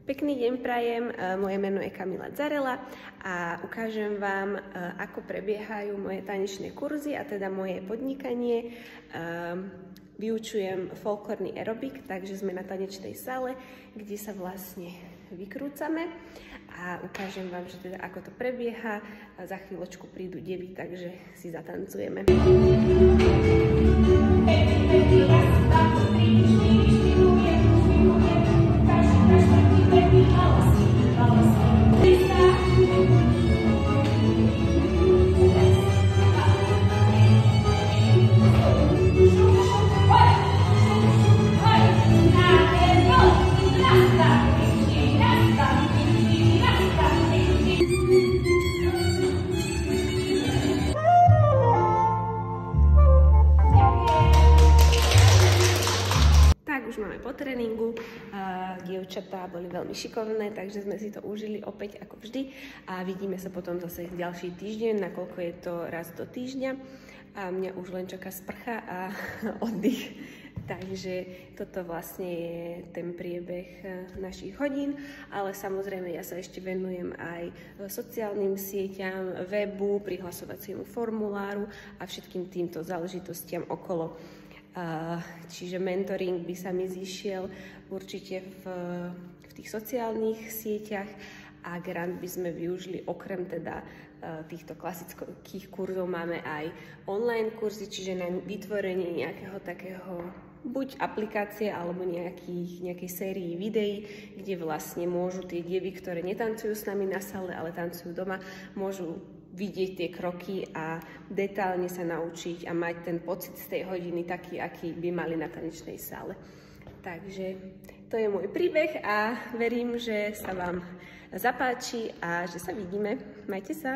Pekný deň prajem, moje meno je Kamila Zarela a ukážem vám, ako prebiehajú moje tanečné kurzy a teda moje podnikanie. Vyučujem folklórny aerobik, takže sme na tanečnej sále, kde sa vlastne vykrúcame a ukážem vám, že teda ako to prebieha. Za chvíľočku prídu devy, takže si zatancujeme. Už máme po tréningu, dievčatá boli veľmi šikovné, takže sme si to užili opäť ako vždy a vidíme sa potom zase ďalší týždeň, nakoľko je to raz do týždňa a mňa už len čaká sprcha a oddych. Takže toto vlastne je ten priebeh našich hodín, ale samozrejme ja sa ešte venujem aj sociálnym sieťam, webu, prihlasovaciemu formuláru a všetkým týmto záležitostiam okolo. Čiže mentoring by sa mi zišiel určite v tých sociálnych sieťach a grant by sme využili okrem teda týchto klasických kurzov máme aj online kurzy, čiže na vytvorenie nejakého takého buď aplikácie alebo nejakej sérii videí, kde vlastne môžu tie dievy, ktoré netancujú s nami na sále, ale tancujú doma, môžu vidieť tie kroky a detálne sa naučiť a mať ten pocit z tej hodiny taký, aký by mali na tanečnej sále. Takže to je môj príbeh a verím, že sa vám zapáči a že sa vidíme. Majte sa!